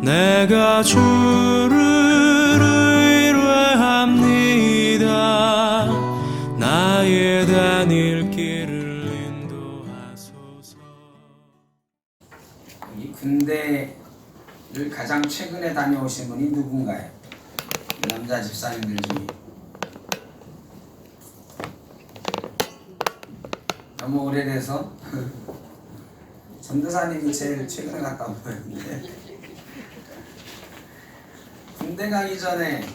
내가 주를 의뢰합니다. 나의 다닐 길을 인도하소서. 이 군대를 가장 최근에 다녀오신 분이 누군가요? 남자 집사님들 중에. 너무 오래돼서 전도사님이 제일 최근에 갔다 온 거였는데, 군대 가기 전에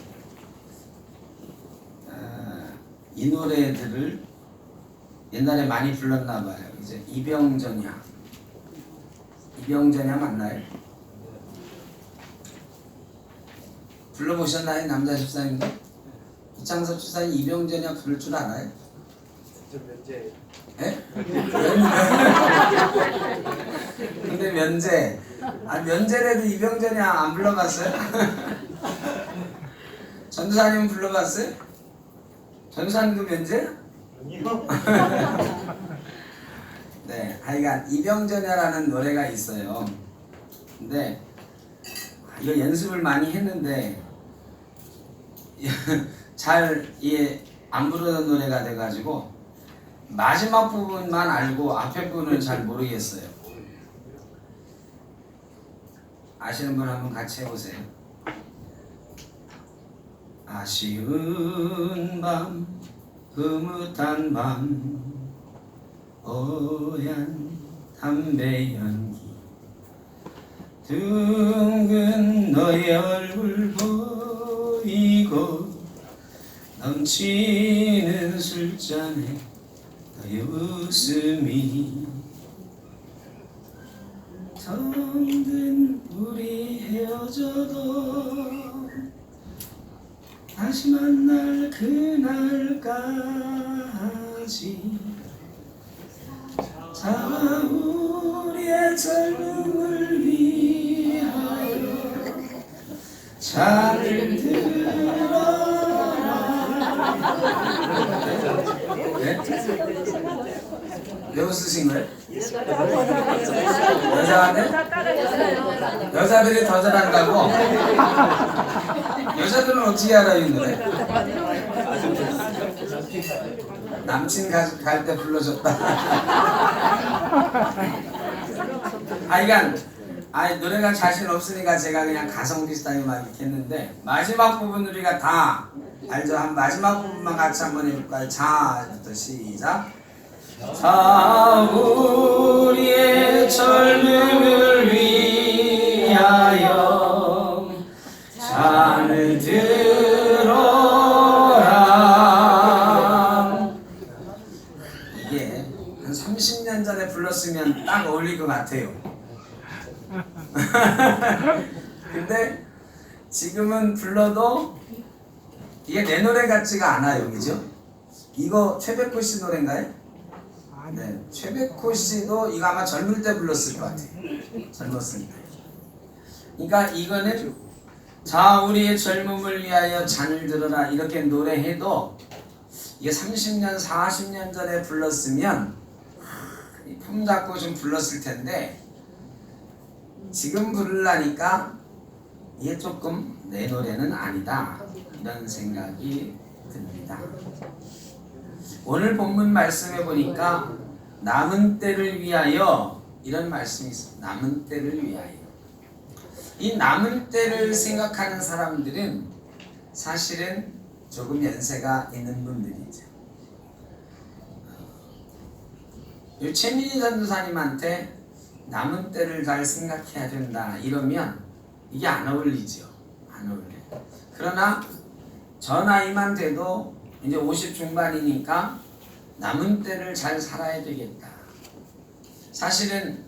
이 노래들을 옛날에 많이 불렀나 봐요. 이제 이병전야 맞나요? 불러보셨나요, 남자 집사님들? 이창섭 집사님 이병전야 부를 줄 알아요? 좀 면제. 예? 근데 면제. 면제라도 이병전야 안 불러봤어요? 전도사님 불러봤어요? 전도사님도 면제? 아니요. 네, 하여간 이병전야라는 노래가 있어요. 근데 이거 연습을 많이 했는데 잘 안 부르는 노래가 돼가지고 마지막 부분만 알고 앞에 부분은 잘 모르겠어요. 아시는 분 한번 같이 해보세요. 아쉬운 밤, 흐뭇한 밤, 오얀 담배 연기, 둥근 너의 얼굴 보이고 넘치는 술잔에 너의 웃음이, 정든 우리 헤어져도 다시 만날 그날까지 자 우리의 젊음을 위하여 잔을 들어라. 네? 왜 웃으신 거예요? 여자들이 더 잘한다고? 여자들은 어떻게 알아요, 이 노래? 남친 갈 때 불러줬다. 노래가 자신 없으니까 제가 그냥 가성 비슷하게 막 이렇게 했는데, 마지막 부분 우리가 다 알죠? 한 마지막 부분만 같이 한번 해볼까요? 자부터 시작. 자 우리의 젊음을 위하여 잔을 들어라. 이게 한 30년 전에 불렀으면 딱 어울릴 것 같아요. 근데 지금은 불러도 이게 내 노래 같지가 않아요, 그죠? 이거 최백호 씨 노래인가요? 네, 최백호 씨도 이거 아마 젊을 때 불렀을 것 같아요. 젊었을 때. 그러니까 이거는 자 우리의 젊음을 위하여 잔을 들어라 이렇게 노래해도 이게 30년, 40년 전에 불렀으면 품 잡고 좀 불렀을 텐데, 지금 부르려니까 이게 조금 내 노래는 아니다, 이런 생각이 듭니다. 오늘 본문 말씀해 보니까 남은 때를 위하여 이런 말씀이 있어요. 남은 때를 위하여. 이 남은 때를 생각하는 사람들은 사실은 조금 연세가 있는 분들이죠. 최민희 전도사님한테 남은 때를 잘 생각해야 된다 이러면 이게 안 어울리죠. 안 어울려요. 그러나 저 나이만 돼도 이제 50 중반이니까 남은 때를 잘 살아야 되겠다. 사실은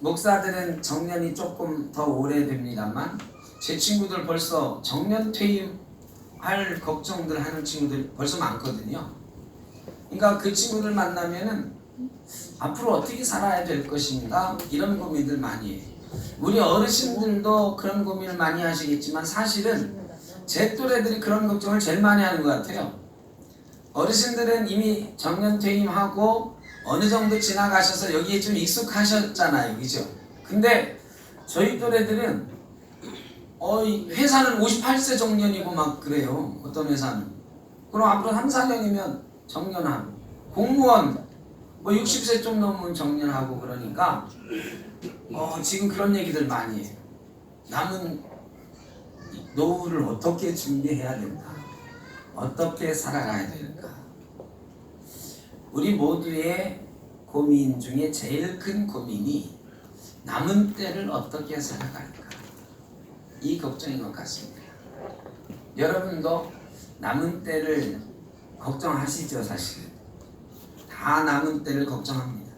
목사들은 정년이 조금 더 오래됩니다만 제 친구들 벌써 정년 퇴임할 걱정들 하는 친구들 벌써 많거든요. 그러니까 그 친구들 만나면은 앞으로 어떻게 살아야 될 것인가 이런 고민들 많이 해요. 우리 어르신들도 그런 고민을 많이 하시겠지만 사실은 제 또래들이 그런 걱정을 제일 많이 하는 것 같아요. 어르신들은 이미 정년 퇴임하고 어느 정도 지나가셔서 여기에 좀 익숙하셨잖아요, 그죠? 근데 저희 또래들은 이 회사는 58세 정년이고 막 그래요. 어떤 회사는. 그럼 앞으로 3, 4년이면 정년하고 공무원 뭐 60세 좀 넘으면 정년하고 그러니까 지금 그런 얘기들 많이 해요. 남은 노후를 어떻게 준비해야 된다. 어떻게 살아가야 될까. 우리 모두의 고민 중에 제일 큰 고민이 남은 때를 어떻게 살아갈까. 이 걱정인 것 같습니다. 여러분도 남은 때를 걱정하시죠, 사실. 다 남은 때를 걱정합니다.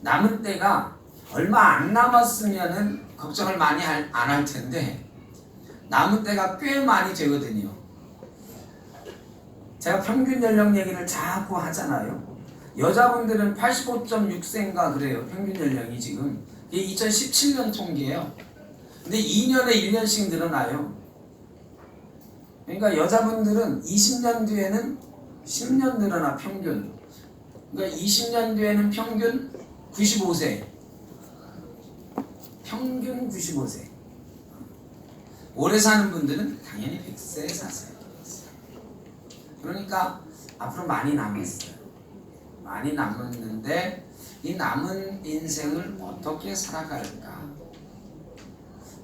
남은 때가 얼마 안 남았으면은 걱정을 많이 안 할 텐데 남은 때가 꽤 많이 되거든요. 제가 평균 연령 얘기를 자꾸 하잖아요. 여자분들은 85.6세인가 그래요. 평균 연령이 지금. 이게 2017년 통계예요. 근데 2년에 1년씩 늘어나요. 그러니까 여자분들은 20년 뒤에는 10년 늘어나 평균. 그러니까 20년 뒤에는 평균 95세. 평균 95세. 오래 사는 분들은 당연히 100세 사세요. 그러니까 앞으로 많이 남았어요. 많이 남았는데 이 남은 인생을 어떻게 살아갈까?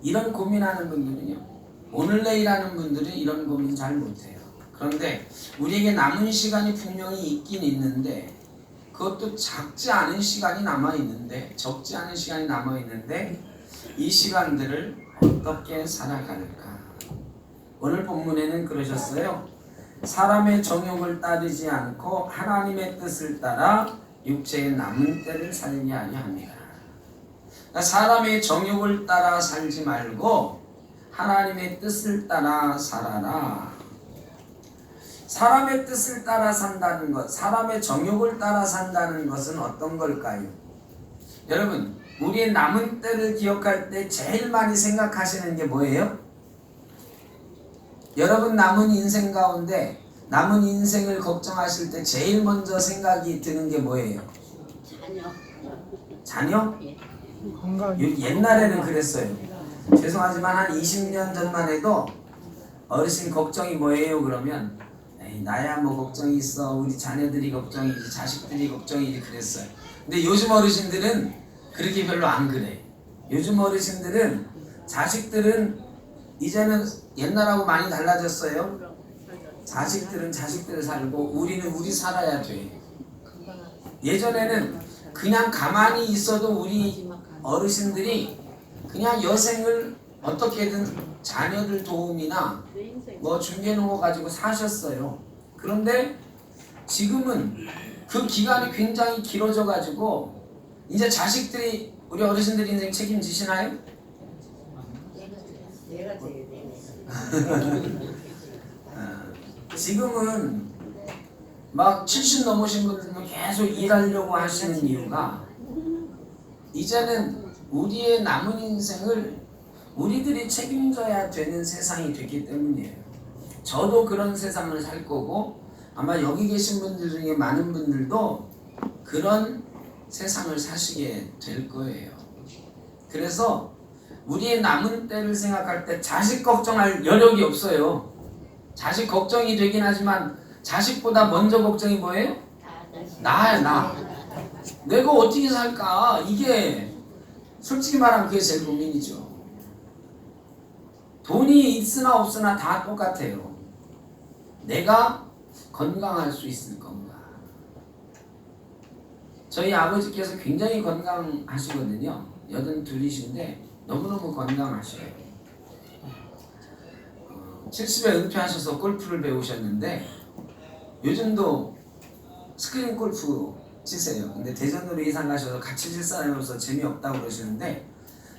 이런 고민하는 분들은요. 오늘 내일 하는 분들은 이런 고민 잘 못해요. 그런데 우리에게 남은 시간이 분명히 있긴 있는데 그것도 작지 않은 시간이 남아있는데 적지 않은 시간이 남아있는데 이 시간들을 어떻게 살아갈까? 오늘 본문에는 그러셨어요. 사람의 정욕을 따르지 않고 하나님의 뜻을 따라 육체의 남은 때를 살게 하려 합니다. 그러니까 사람의 정욕을 따라 살지 말고 하나님의 뜻을 따라 살아라. 사람의 뜻을 따라 산다는 것, 사람의 정욕을 따라 산다는 것은 어떤 걸까요? 여러분, 우리의 남은 때를 기억할 때 제일 많이 생각하시는 게 뭐예요? 여러분 남은 인생 가운데 남은 인생을 걱정하실 때 제일 먼저 생각이 드는 게 뭐예요? 자녀? 옛날에는 그랬어요. 죄송하지만 한 20년 전만 해도 어르신 걱정이 뭐예요? 그러면 에이, 나야 뭐 걱정이 있어. 우리 자녀들이 걱정이지, 자식들이 걱정이지 그랬어요. 근데 요즘 어르신들은 그렇게 별로 안 그래. 요즘 어르신들은 자식들은 이제는 옛날하고 많이 달라졌어요. 자식들은 자식들 살고 우리는 우리 살아야 돼. 예전에는 그냥 가만히 있어도 우리 어르신들이 그냥 여생을 어떻게든 자녀들 도움이나 뭐 준비해 놓은 거 가지고 사셨어요. 그런데 지금은 그 기간이 굉장히 길어져 가지고 이제 자식들이 우리 어르신들 인생 책임지시나요? 내가 제일 지금은 막 70 넘으신 분들은 계속 일하려고 하시는 이유가 이제는 우리의 남은 인생을 우리들이 책임져야 되는 세상이 됐기 때문이에요. 저도 그런 세상을 살 거고 아마 여기 계신 분들 중에 많은 분들도 그런 세상을 사시게 될 거예요. 그래서 우리의 남은 때를 생각할 때 자식 걱정할 여력이 없어요. 자식 걱정이 되긴 하지만 자식보다 먼저 걱정이 뭐예요? 나야 나. 내가 어떻게 살까? 이게 솔직히 말하면 그게 제일 고민이죠. 돈이 있으나 없으나 다 똑같아요. 내가 건강할 수 있을 건가? 저희 아버지께서 굉장히 건강하시거든요. 82이신데 너무너무 건강하셔요. 70에 은퇴하셔서 골프를 배우셨는데 요즘도 스크린 골프 치세요. 근데 대전으로 이사 가셔서 같이 칠 사람이 없어서 재미없다고 그러시는데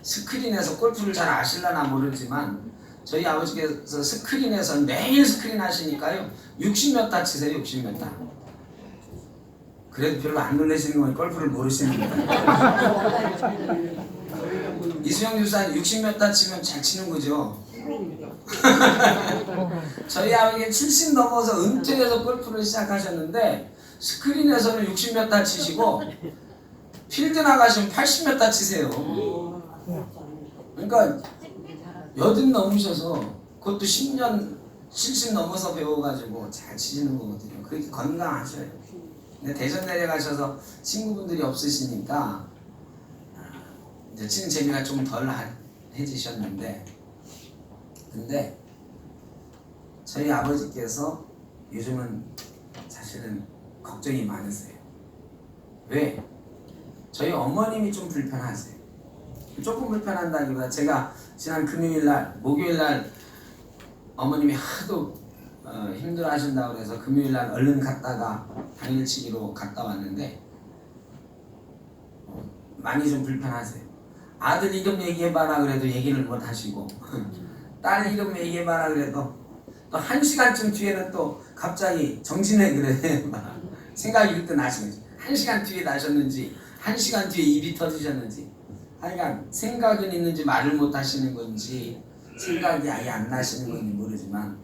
스크린에서 골프를 잘 아실라나 모르지만 저희 아버지께서 스크린에서 매일 스크린 하시니까요 60몇 타 치세요. 60몇 타. 그래도 별로 안 놀라시는 건 골프를 모르시는 거예요. 이수영 교사는 60몇 타 치면 잘 치는 거죠. 저희 아버지가 70 넘어서 은퇴해서 골프를 시작하셨는데 스크린에서는 60몇 타 치시고 필드 나가시면 80몇 타 치세요. 그러니까 80 넘으셔서 그것도 10년 70 넘어서 배워가지고 잘 치시는 거거든요. 그렇게 건강하셔요. 근데 대전 내려가셔서 친구분들이 없으시니까 이제 치는 재미가 좀 덜 해지셨는데, 근데 저희 아버지께서 요즘은 사실은 걱정이 많으세요. 왜? 저희 어머님이 좀 불편하세요. 조금 불편한다기보다 제가 지난 금요일날, 목요일날 어머님이 하도 힘들어 하신다고 그래서 금요일날 얼른 갔다가 당일치기로 갔다 왔는데 많이 좀 불편하세요. 아들 이름 얘기해봐라 그래도 얘기를 못 하시고 딸 이름 얘기해봐라 그래도 또 1시간쯤 뒤에는 또 갑자기 정신에 그래 생각이 그때 나신 거지. 1시간 뒤에 나셨는지 1시간 뒤에 입이 터지셨는지 하여간 생각은 있는지 말을 못 하시는 건지 생각이 아예 안 나시는 건지 모르지만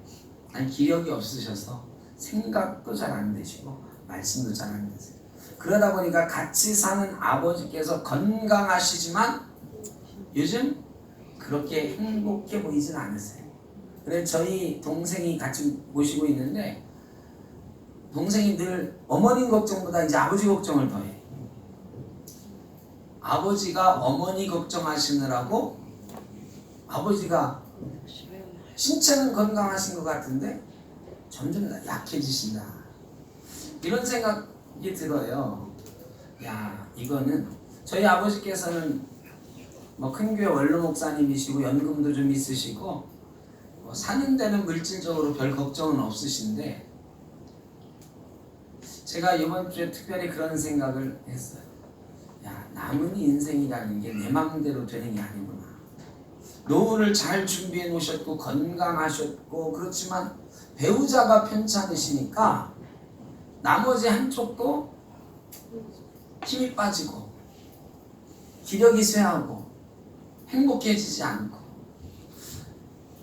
아니 기억이 없으셔서 생각도 잘 안 되시고 말씀도 잘 안 되세요. 그러다 보니까 같이 사는 아버지께서 건강하시지만 요즘 그렇게 행복해 보이진 않으세요. 그래서 저희 동생이 같이 모시고 있는데 동생이 늘 어머님 걱정보다 이제 아버지 걱정을 더해. 아버지가 어머니 걱정하시느라고 아버지가 신체는 건강하신 것 같은데 점점 약해지신다. 이런 생각이 들어요. 야, 이거는 저희 아버지께서는 뭐 큰교회 원로 목사님이시고 연금도 좀 있으시고 뭐 사는 데는 물질적으로 별 걱정은 없으신데 제가 이번 주에 특별히 그런 생각을 했어요. 야, 남은 인생이라는 게 내 마음대로 되는 게 아니구나. 노후를 잘 준비해 놓으셨고 건강하셨고 그렇지만 배우자가 편찮으시니까 나머지 한쪽도 힘이 빠지고 기력이 쇠하고 행복해지지 않고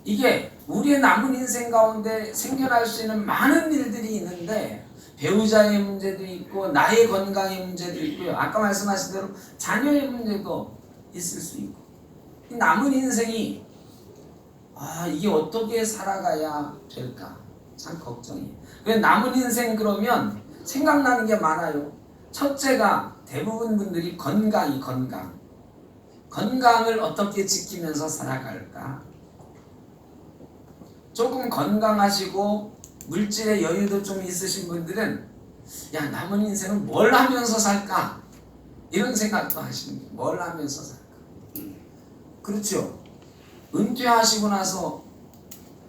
이게 우리의 남은 인생 가운데 생겨날 수 있는 많은 일들이 있는데 배우자의 문제도 있고 나의 건강의 문제도 있고요. 아까 말씀하신 대로 자녀의 문제도 있을 수 있고 남은 인생이 이게 어떻게 살아가야 될까 참 걱정이에요. 그래서 남은 인생 그러면 생각나는 게 많아요. 첫째가 대부분 분들이 건강을 어떻게 지키면서 살아갈까. 조금 건강하시고 물질의 여유도 좀 있으신 분들은 야, 남은 인생은 뭘 하면서 살까 이런 생각도 하시는 거예요. 뭘 하면서 살까. 그렇죠. 은퇴하시고 나서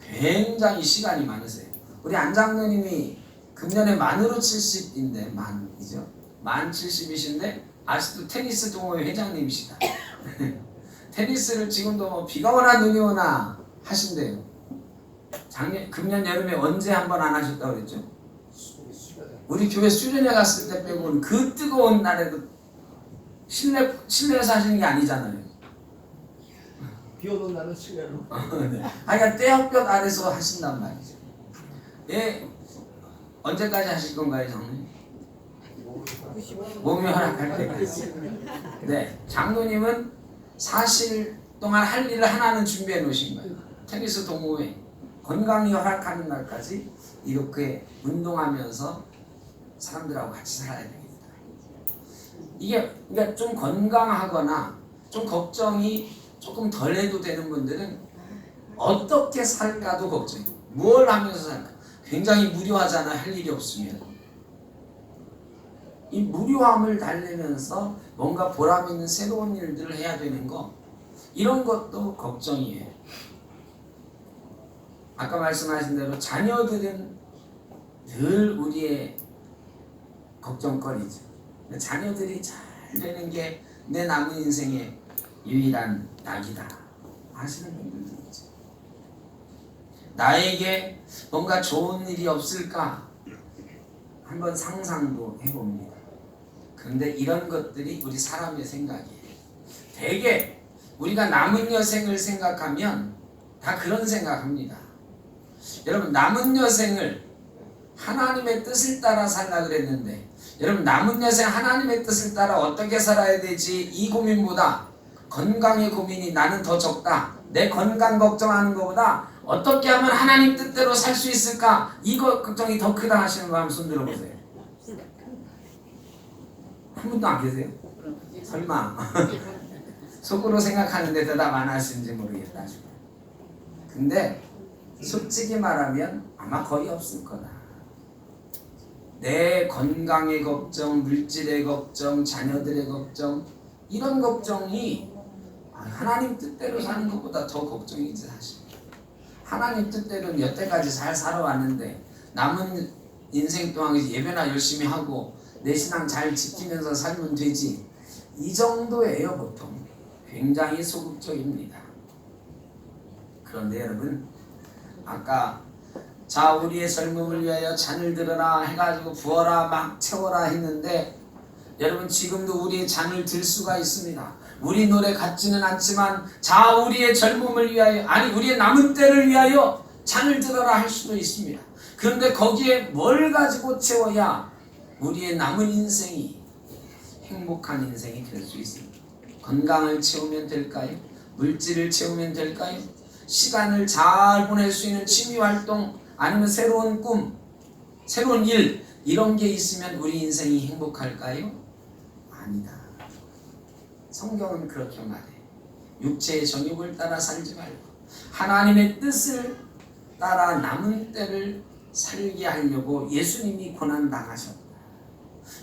굉장히 시간이 많으세요. 우리 안장로님이 금년에 만으로 70인데 만이죠. 만 70이신데 아직도 테니스 동호회 회장님이시다. 테니스를 지금도 뭐 비가 오나 눈이 오나 하신대요. 금년 여름에 언제 한번 안 하셨다고 그랬죠? 우리 교회 수련회 갔을 때 빼고는 그 뜨거운 날에도 실내에서 하시는 게 아니잖아요. 비 오는 날은 실내로. 그러니까 떼역볕 아래서 하신단 말이죠. 예, 언제까지 하실 건가요, 장로님? 몸이 허락할 때까지. 네, 장로님은 4일 동안 할 일을 하나는 준비해 놓으신 거예요. 테니스 동호회 건강이 허락하는 날까지 이렇게 운동하면서 사람들하고 같이 살아야 됩니다. 이게 그러니까 좀 건강하거나 좀 걱정이 조금 덜 해도 되는 분들은 어떻게 살까도 걱정이에요. 뭘 하면서 살까? 굉장히 무료하잖아. 할 일이 없으면. 이 무료함을 달래면서 뭔가 보람 있는 새로운 일들을 해야 되는 거 이런 것도 걱정이에요. 아까 말씀하신 대로 자녀들은 늘 우리의 걱정거리죠. 자녀들이 잘 되는 게 내 남은 인생의 유일한 낙이다 하시는 분들도 있죠. 나에게 뭔가 좋은 일이 없을까 한번 상상도 해봅니다. 그런데 이런 것들이 우리 사람의 생각이에요. 대개 우리가 남은 여생을 생각하면 다 그런 생각합니다. 여러분 남은 여생을 하나님의 뜻을 따라 살라 그랬는데 여러분 남은 여생 하나님의 뜻을 따라 어떻게 살아야 되지 이 고민보다 건강의 고민이 나는 더 적다 내 건강 걱정하는 것보다 어떻게 하면 하나님 뜻대로 살 수 있을까? 이거 걱정이 더 크다 하시는 거 한번 손 들어보세요. 한 분도 안 계세요? 설마 속으로 생각하는데 대답 안 하시는지 모르겠다. 근데 솔직히 말하면 아마 거의 없을 거다. 내 건강의 걱정, 물질의 걱정, 자녀들의 걱정, 이런 걱정이 하나님 뜻대로 사는 것보다 더 걱정이지 사실. 하나님 뜻대로 여태까지 잘 살아왔는데 남은 인생 동안 예배나 열심히 하고 내 신앙 잘 지키면서 살면 되지, 이 정도예요. 보통 굉장히 소극적입니다. 그런데 여러분, 아까 자 우리의 젊음을 위하여 잔을 들어라 해가지고 부어라 막 채워라 했는데, 여러분 지금도 우리의 잔을 들 수가 있습니다. 우리 노래 같지는 않지만 자 우리의 젊음을 위하여, 아니 우리의 남은 때를 위하여 잔을 들어라 할 수도 있습니다. 그런데 거기에 뭘 가지고 채워야 우리의 남은 인생이 행복한 인생이 될 수 있습니다. 건강을 채우면 될까요? 물질을 채우면 될까요? 시간을 잘 보낼 수 있는 취미활동, 아니면 새로운 꿈, 새로운 일, 이런 게 있으면 우리 인생이 행복할까요? 아니다. 성경은 그렇게 말해요. 육체의 정욕을 따라 살지 말고 하나님의 뜻을 따라 남은 때를 살게 하려고 예수님이 고난당하셨다.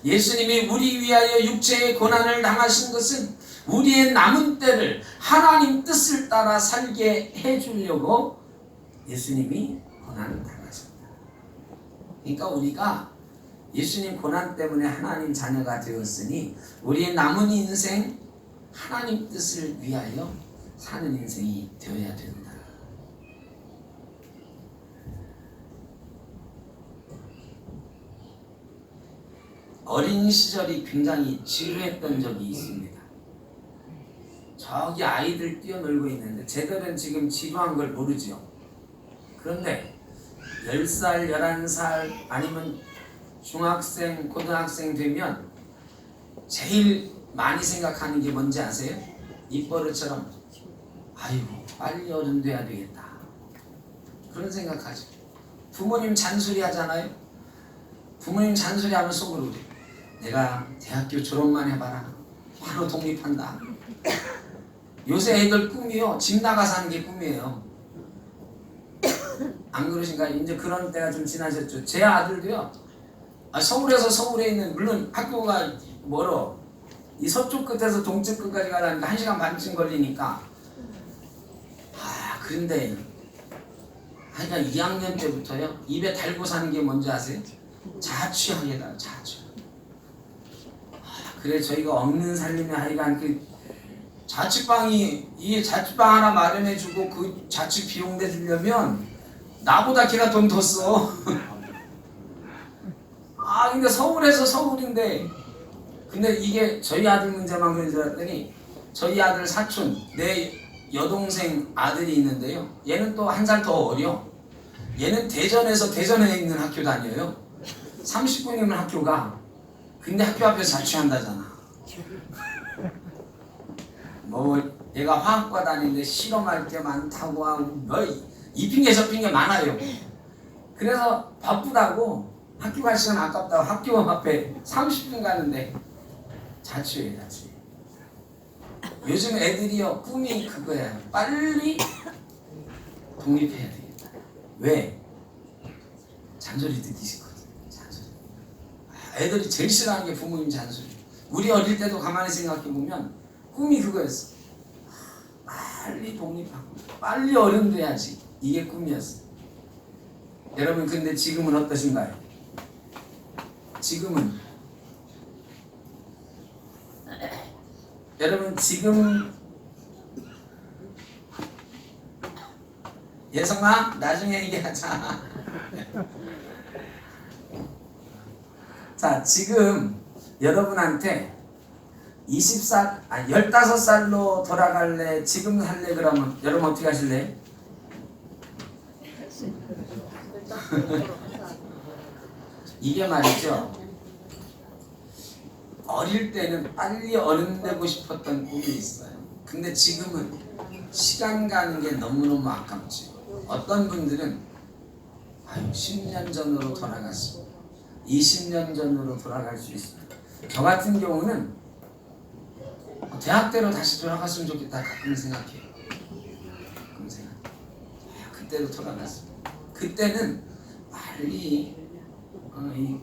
예수님이 우리 위하여 육체의 고난을 당하신 것은 우리의 남은 때를 하나님 뜻을 따라 살게 해주려고 예수님이 고난을 당하셨다. 그러니까 우리가 예수님 고난 때문에 하나님 자녀가 되었으니 우리의 남은 인생 하나님 뜻을 위하여 사는 인생이 되어야 된다. 어린 시절이 굉장히 지루했던 적이 있습니다. 저기 아이들 뛰어놀고 있는데 쟤들은 지금 지루한 걸 모르죠. 그런데 10살, 11살 아니면 중학생, 고등학생 되면 제일 많이 생각하는 게 뭔지 아세요? 입버릇처럼 아이고 빨리 어른 돼야 되겠다, 그런 생각하죠. 부모님 잔소리 하잖아요. 부모님 잔소리 하면 속으로 그래. 내가 대학교 졸업만 해봐라, 바로 독립한다. 요새 애들 꿈이요, 집 나가 사는 게 꿈이에요. 안 그러신가요? 이제 그런 때가 좀 지나셨죠. 제 아들도요, 서울에서 서울에 있는, 물론 학교가 멀어, 이 서쪽 끝에서 동쪽 끝까지 가려니까 1시간 반쯤 걸리니까, 그런데 하여간 2학년 때부터요 입에 달고 사는 게 뭔지 아세요? 자취하게다, 자취. 그래 저희가 없는 살림에 하여간 그 자취방이, 이 자취방 하나 마련해주고 그 자취 비용 내주려면 나보다 걔가 돈 더 써. 근데 서울에서 서울인데, 근데 이게 저희 아들 문제만 그런 줄 알았더니 저희 아들 사촌, 내 여동생 아들이 있는데요, 얘는 또 1살 더 어려. 얘는 대전에서 대전에 있는 학교 다녀요. 30분이면 학교가. 근데 학교 앞에서 자취한다잖아. 뭐 얘가 화학과 다니는데 실험할 게 많다고 하고 뭐 이 핑계 저 핑계 많아요. 그래서 바쁘다고 학교 갈 시간 아깝다고 학교 앞에 30분 가는데 자취해, 자취. 요즘 애들이요 꿈이 그거야. 빨리 독립해야 되겠다. 왜? 잔소리 듣기 싫거든. 잔소리. 애들이 제일 싫어하는 게 부모님 잔소리. 우리 어릴 때도 가만히 생각해보면 꿈이 그거였어. 빨리 독립하고 빨리 어른 돼야지. 이게 꿈이었어. 여러분 근데 지금은 어떠신가요? 지금은 여러분 지금 예성아 나중에 얘기하자. 자 지금 여러분한테 15살로 돌아갈래? 지금 살래? 그러면 여러분 어떻게 하실래? 이게 말이죠. 어릴 때는 빨리 어른 되고 싶었던 꿈이 있어요. 근데 지금은 시간 가는 게 너무너무 아깝지. 어떤 분들은 10년 전으로 돌아갔어. 20년 전으로 돌아갈 수 있어. 저 같은 경우는 대학 때로 다시 돌아갔으면 좋겠다 가끔 생각해요. 가끔 생각해. 그때로 돌아갔어. 그때는 빨리 이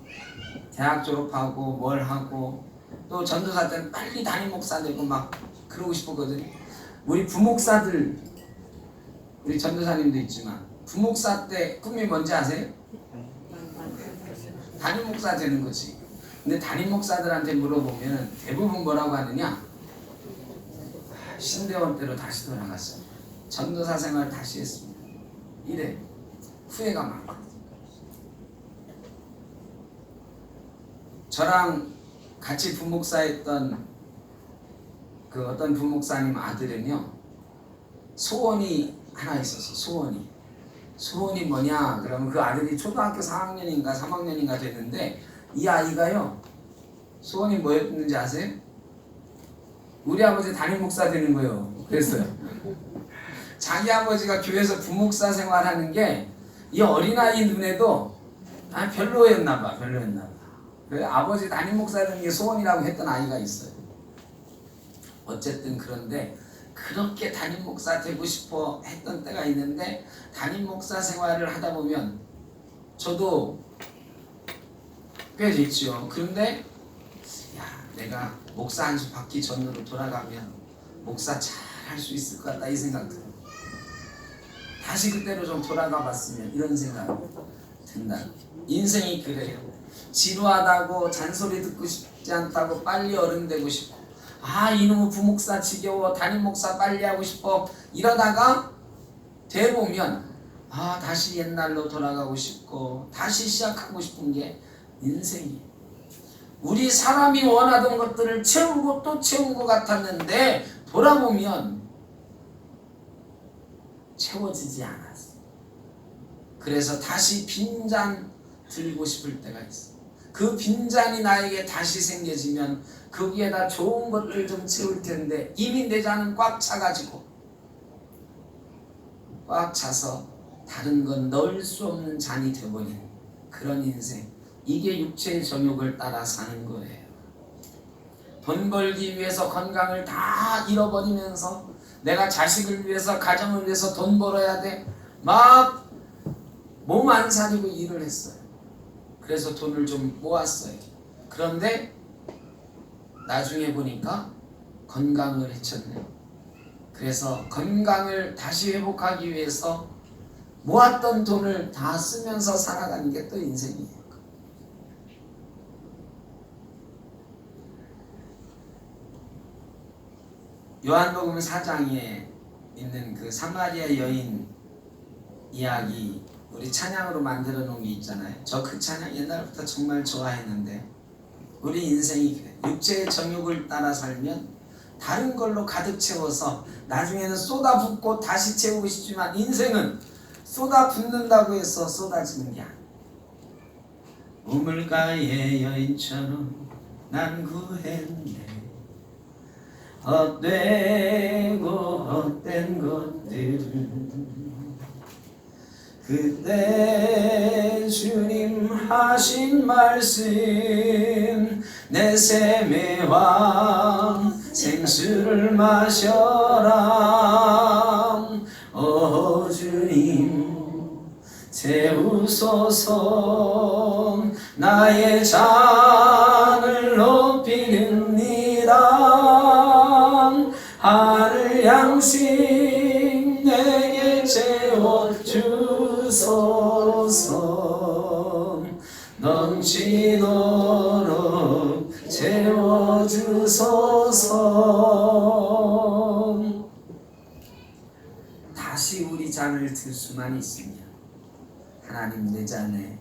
대학 졸업하고 뭘 하고 또 전도사 때는 빨리 담임 목사 되고 막 그러고 싶었거든요. 우리 부목사들, 우리 전도사님도 있지만 부목사 때 꿈이 뭔지 아세요? 담임 목사 되는 거지. 근데 담임 목사들한테 물어보면 대부분 뭐라고 하느냐? 신대원 때로 다시 돌아갔어요. 전도사 생활 다시 했습니다. 이래. 후회가 많거든요. 저랑 같이 부목사했던 그 어떤 부목사님 아들은요, 소원이 하나 있었어. 소원이 뭐냐? 그러면 그 아들이 초등학교 4학년인가 3학년인가 됐는데 이 아이가요, 소원이 뭐였는지 아세요? 우리 아버지 담임 목사 되는 거예요. 그랬어요. 자기 아버지가 교회에서 부목사 생활하는 게 이 어린아이 눈에도 별로였나 봐. 그래서 아버지 담임 목사 되는 게 소원이라고 했던 아이가 있어요. 어쨌든 그런데 그렇게 담임 목사 되고 싶어 했던 때가 있는데 담임 목사 생활을 하다 보면 저도 꽤 됐죠. 그런데 내가 목사 안수 받기 전으로 돌아가면 목사 잘 할 수 있을 것 같다 이 생각 들어요. 다시 그때로 좀 돌아가 봤으면 이런 생각 든다. 인생이 그래요. 지루하다고 잔소리 듣고 싶지 않다고 빨리 어른 되고 싶고 이놈의 부목사 지겨워 담임 목사 빨리 하고 싶어 이러다가 돼보면 다시 옛날로 돌아가고 싶고 다시 시작하고 싶은 게 인생이에요. 우리 사람이 원하던 것들을 채우고 또 채운 것 같았는데 돌아보면 채워지지 않았어. 그래서 다시 빈잔 들고 싶을 때가 있어. 그 빈잔이 나에게 다시 생겨지면 거기에다 좋은 것들 좀 채울 텐데 이미 내 잔은 꽉 차가지고 꽉 차서 다른 건 넣을 수 없는 잔이 되어버린 그런 인생. 이게 육체의 정욕을 따라 사는 거예요. 돈 벌기 위해서 건강을 다 잃어버리면서 내가 자식을 위해서 가정을 위해서 돈 벌어야 돼. 막 몸 안 사리고 일을 했어요. 그래서 돈을 좀 모았어요. 그런데 나중에 보니까 건강을 해쳤네. 그래서 건강을 다시 회복하기 위해서 모았던 돈을 다 쓰면서 살아가는 게 또 인생이에요. 요한복음 4장에 있는 그 사마리아 여인 이야기 우리 찬양으로 만들어 놓은 게 있잖아요. 저 그 찬양 옛날부터 정말 좋아했는데 우리 인생이 그래. 육체의 정욕을 따라 살면 다른 걸로 가득 채워서 나중에는 쏟아붓고 다시 채우고 싶지만 인생은 쏟아붓는다고 해서 쏟아지는 게 아니야. 우물가의 여인처럼 난 구했네. 헛되고 헛된 것들을 그때 주님 하신 말씀 내 샘의 왕 생수를 마셔라. 오 주님 채우소서. 나의 잔을 높이는이다. 하늘 양식 내게 채워주소서. 넘치도록 채워주소서. 다시 우리 잔을 들 수만 있으면 하나님 내 잔에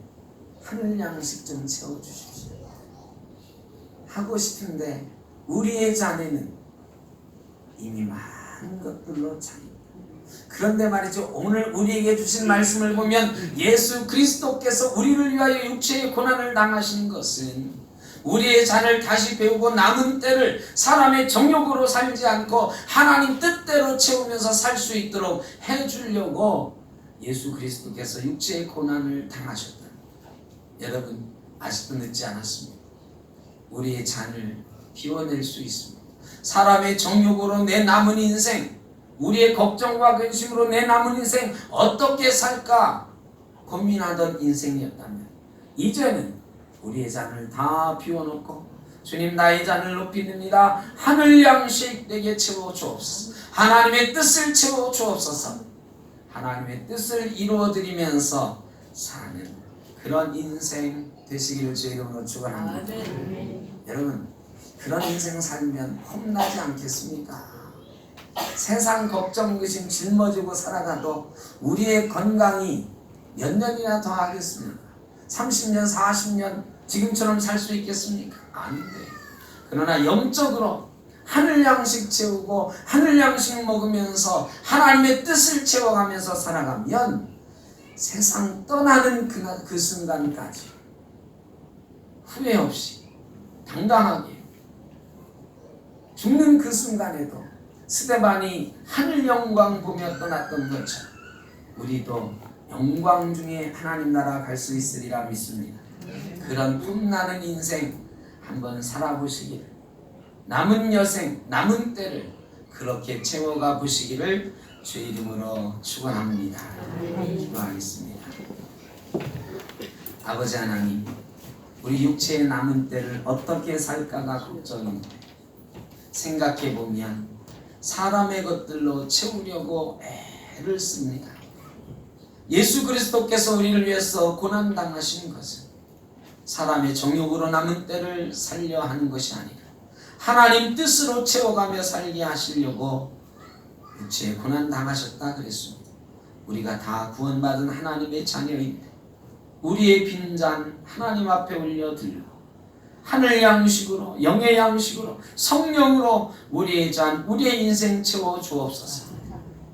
하늘 양식 좀 채워주십시오. 하고 싶은데 우리의 잔에는 이미 많은 것들로 차있다. 그런데 말이죠, 오늘 우리에게 주신 말씀을 보면 예수 그리스도께서 우리를 위하여 육체의 고난을 당하신 것은 우리의 잔을 다시 배우고 남은 때를 사람의 정욕으로 살지 않고 하나님 뜻대로 채우면서 살 수 있도록 해주려고 예수 그리스도께서 육체의 고난을 당하셨다. 여러분 아직도 늦지 않았습니다. 우리의 잔을 비워낼 수 있습니다. 사람의 정욕으로 내 남은 인생, 우리의 걱정과 근심으로 내 남은 인생 어떻게 살까 고민하던 인생이었다면 이제는 우리의 잔을 다 비워놓고 주님 나의 잔을 높이 듭니다. 하늘 양식 내게 채워 주옵소서. 하나님의 뜻을 채워 주옵소서. 하나님의 뜻을 이루어드리면서 사는 그런 인생 되시기를 주의 이름으로 축원합니다. 여러분 그런 인생 살면 험나지 않겠습니까? 세상 걱정 근심 짊어지고 살아가도 우리의 건강이 몇 년이나 더 하겠습니까? 30년 40년 지금처럼 살 수 있겠습니까? 아닌데. 그러나 영적으로 하늘 양식 채우고 하늘 양식 먹으면서 하나님의 뜻을 채워가면서 살아가면 세상 떠나는 그 순간까지 후회 없이 당당하게 죽는 그 순간에도 스데반이 하늘 영광 보며 떠났던 것처럼 우리도 영광 중에 하나님 나라 갈 수 있으리라 믿습니다. 그런 폼나는 인생 한번 살아보시기를, 남은 여생 남은 때를 그렇게 채워가 보시기를 주의 이름으로 축원합니다. 기도하겠습니다. 아버지 하나님, 우리 육체의 남은 때를 어떻게 살까가 걱정인데 생각해보면 사람의 것들로 채우려고 애를 씁니다. 예수 그리스도께서 우리를 위해서 고난당하신 것은 사람의 정욕으로 남은 때를 살려 하는 것이 아니라 하나님 뜻으로 채워가며 살게 하시려고 육체에 고난당하셨다 그랬습니다. 우리가 다 구원받은 하나님의 자녀인데 우리의 빈잔 하나님 앞에 올려드리고 하늘 양식으로 영의 양식으로 성령으로 우리의 잔 우리의 인생 채워 주옵소서.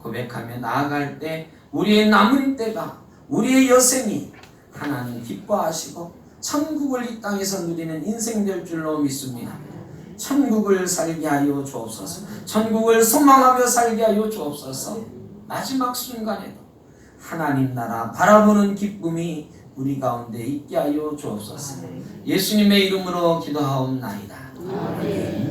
고백하며 나아갈 때 우리의 남은 때가 우리의 여생이 하나님 기뻐하시고 천국을 이 땅에서 누리는 인생 될 줄로 믿습니다. 천국을 살게 하여 주옵소서. 천국을 소망하며 살게 하여 주옵소서. 마지막 순간에도 하나님 나라 바라보는 기쁨이 우리 가운데 있게 하여 주옵소서. 예수님의 이름으로 기도하옵나이다. 아멘.